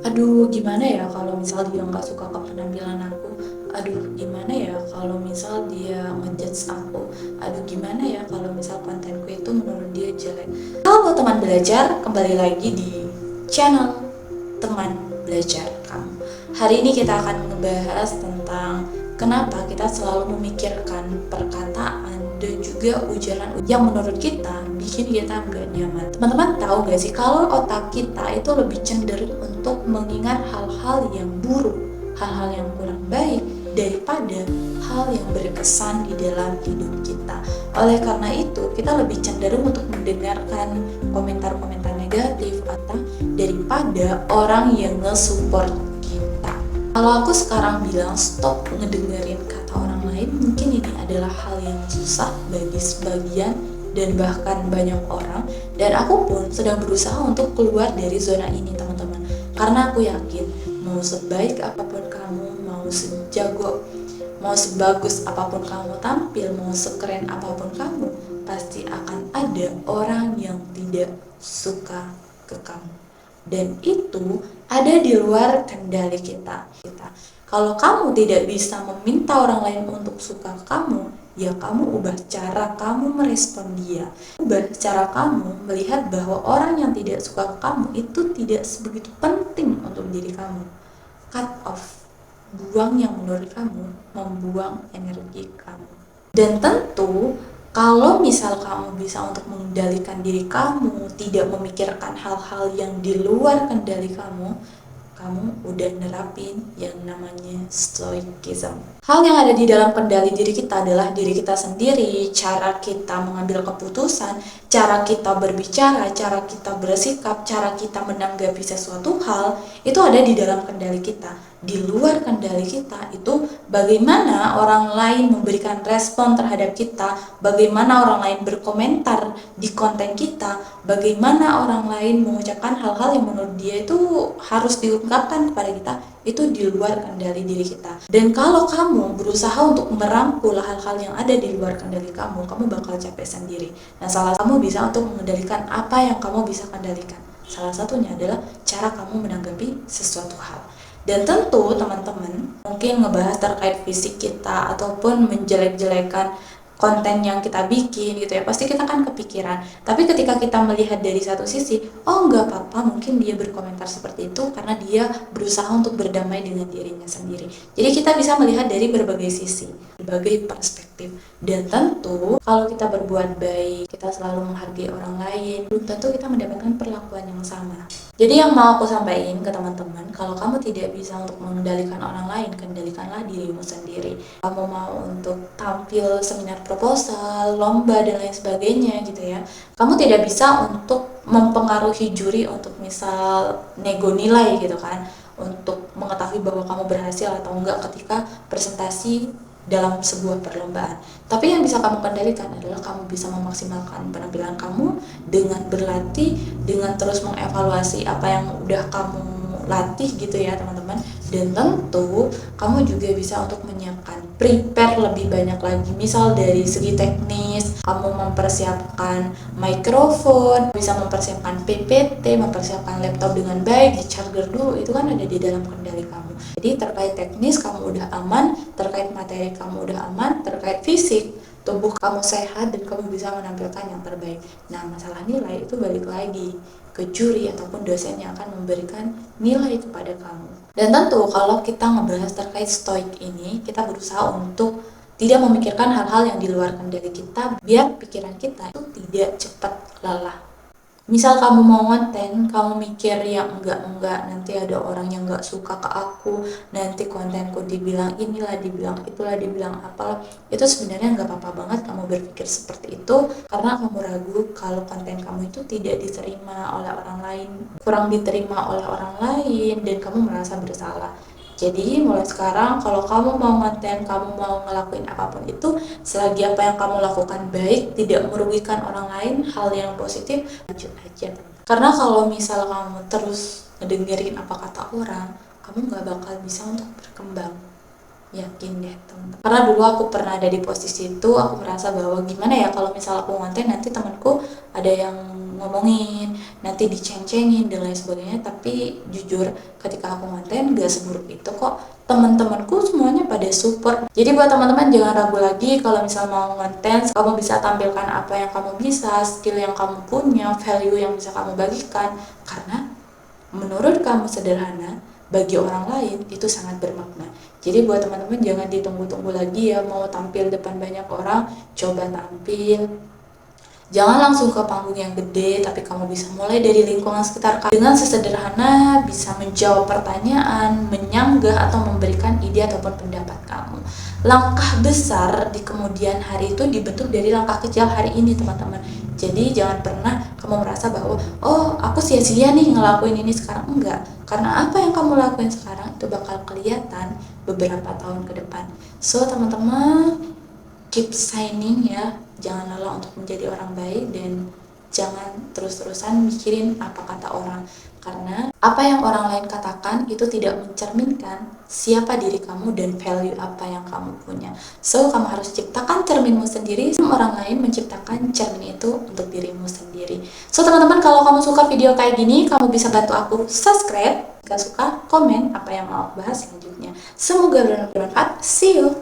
Aduh, gimana ya kalau misal dia nggak suka ke penampilan aku? Aduh, gimana ya kalau misal dia ngejudge aku? Aduh, gimana ya kalau misal kontenku itu menurut dia jelek? Halo teman belajar, kembali lagi di channel teman belajar kamu. Hari ini kita akan ngebahas tentang kenapa kita selalu memikirkan perkataan dan juga ujaran yang menurut kita bikin kita nggak nyaman. Teman-teman tahu gak sih kalau otak kita itu lebih cenderung untuk mengingat hal-hal yang buruk, hal-hal yang kurang baik daripada hal yang berkesan di dalam hidup kita. Oleh karena itu, kita lebih cenderung untuk mendengarkan komentar-komentar negatif atau daripada orang yang nge-support kita. Kalau aku sekarang bilang stop ngedengerin kata orang lain, mungkin ini adalah hal yang susah bagi sebagian dan bahkan banyak orang, dan aku pun sedang berusaha untuk keluar dari zona ini teman-teman, karena aku yakin mau sebaik apapun kamu, mau sejago, mau sebagus apapun kamu tampil, mau sekeren apapun kamu, pasti akan ada orang yang tidak suka ke kamu, dan itu ada di luar kendali kita. Kalau kamu tidak bisa meminta orang lain untuk suka ke kamu, ya kamu ubah cara kamu merespon dia. Ubah cara kamu melihat bahwa orang yang tidak suka ke kamu itu tidak sebegitu penting untuk diri kamu. Cut off, buang yang menurut kamu membuang energi kamu. Dan tentu kalau misal kamu bisa untuk mengendalikan diri kamu, tidak memikirkan hal-hal yang di luar kendali kamu udah nerapin yang namanya stoicism. Hal yang ada di dalam kendali diri kita adalah diri kita sendiri, cara kita mengambil keputusan, cara kita berbicara, cara kita bersikap, cara kita menanggapi sesuatu hal, itu ada di dalam kendali kita. Di luar kendali kita itu bagaimana orang lain memberikan respon terhadap kita, bagaimana orang lain berkomentar di konten kita, bagaimana orang lain mengucapkan hal-hal yang menurut dia itu harus diungkapkan kepada kita, itu di luar kendali diri kita. Dan kalau kamu berusaha untuk merangkul hal-hal yang ada di luar kendali kamu bakal capek sendiri. Nah, salah kamu bisa untuk mengendalikan apa yang kamu bisa kendalikan. Salah satunya adalah cara kamu menanggapi sesuatu hal. Dan tentu teman-teman mungkin ngebahas terkait fisik kita ataupun menjelek-jelekan konten yang kita bikin gitu ya, pasti kita kan kepikiran. Tapi ketika kita melihat dari satu sisi, oh nggak apa-apa, mungkin dia berkomentar seperti itu karena dia berusaha untuk berdamai dengan dirinya sendiri. Jadi kita bisa melihat dari berbagai sisi, berbagai perspektif. Dan tentu kalau kita berbuat baik, kita selalu menghargai orang lain, belum tentu kita mendapatkan perlakuan yang sama. Jadi yang mau aku sampaikan ke teman-teman, kalau kamu tidak bisa untuk mengendalikan orang lain, kendalikanlah dirimu sendiri. Kamu mau untuk tampil seminar proposal, lomba, dan lain sebagainya gitu ya, kamu tidak bisa untuk mempengaruhi juri untuk misal nego nilai gitu kan, untuk mengetahui bahwa kamu berhasil atau enggak ketika presentasi dalam sebuah perlombaan. Tapi yang bisa kamu kendalikan adalah kamu bisa memaksimalkan penampilan kamu dengan berlatih, dengan terus mengevaluasi apa yang udah kamu latih gitu ya teman-teman. Dan tentu kamu juga bisa untuk menyiapkan, prepare lebih banyak lagi, misal dari segi teknis kamu mempersiapkan mikrofon, bisa mempersiapkan PPT, mempersiapkan laptop dengan baik, di charger dulu, itu kan ada di dalam kendali kamu. Jadi terkait teknis kamu udah aman, terkait materi kamu udah aman, terkait fisik tubuh kamu sehat dan kamu bisa menampilkan yang terbaik. Nah, masalah nilai itu balik lagi ke juri ataupun dosen yang akan memberikan nilai kepada kamu. Dan tentu kalau kita ngebahas terkait stoik ini, kita berusaha untuk tidak memikirkan hal-hal yang di luar kendali kita, biar pikiran kita itu tidak cepat lelah. Misal kamu mau konten, kamu mikir yang enggak, nanti ada orang yang enggak suka ke aku, nanti kontenku dibilang inilah, dibilang itulah, dibilang apalah. Itu sebenarnya enggak apa-apa banget kamu berpikir seperti itu, karena kamu ragu kalau konten kamu itu tidak diterima oleh orang lain, kurang diterima oleh orang lain, dan kamu merasa bersalah. Jadi mulai sekarang kalau kamu mau konten, kamu mau ngelakuin apapun itu, selagi apa yang kamu lakukan baik, tidak merugikan orang lain, hal yang positif, lanjut aja. Karena kalau misal kamu terus ngedengerin apa kata orang, kamu gak bakal bisa untuk berkembang. Yakin deh teman-teman. Karena dulu aku pernah ada di posisi itu, aku merasa bahwa gimana ya kalau misal aku ngonten nanti temanku ada yang ngomongin, nanti diceng-cengin dan lain sebagainya. Tapi jujur ketika aku ngonten gak seburuk itu kok. Teman-temanku semuanya pada support. Jadi buat teman-teman jangan ragu lagi kalau misal mau ngonten, kamu bisa tampilkan apa yang kamu bisa, skill yang kamu punya, value yang bisa kamu bagikan. Karena menurut kamu sederhana, bagi orang lain itu sangat bermakna. Jadi buat teman-teman jangan ditunggu-tunggu lagi ya mau tampil depan banyak orang, coba tampil. Jangan langsung ke panggung yang gede, tapi kamu bisa mulai dari lingkungan sekitar kamu. Dengan sesederhana bisa menjawab pertanyaan, menyanggah atau memberikan ide ataupun pendapat kamu. Langkah besar di kemudian hari itu dibentuk dari langkah kecil hari ini teman-teman. Jadi jangan pernah kamu merasa bahwa oh aku sia-sia nih ngelakuin ini sekarang. Enggak, karena apa yang kamu lakuin sekarang itu bakal kelihatan beberapa tahun ke depan. So teman-teman, keep shining ya, jangan lelah untuk menjadi orang baik dan jangan terus-terusan mikirin apa kata orang, karena apa yang orang lain katakan itu tidak mencerminkan siapa diri kamu dan value apa yang kamu punya. So kamu harus ciptakan cerminmu sendiri, orang lain menciptakan cermin itu untuk dirimu sendiri. So teman-teman, kalau kamu suka video kayak gini, kamu bisa bantu aku subscribe. Gak suka, komen apa yang mau aku bahas selanjutnya. Semoga bermanfaat. See you.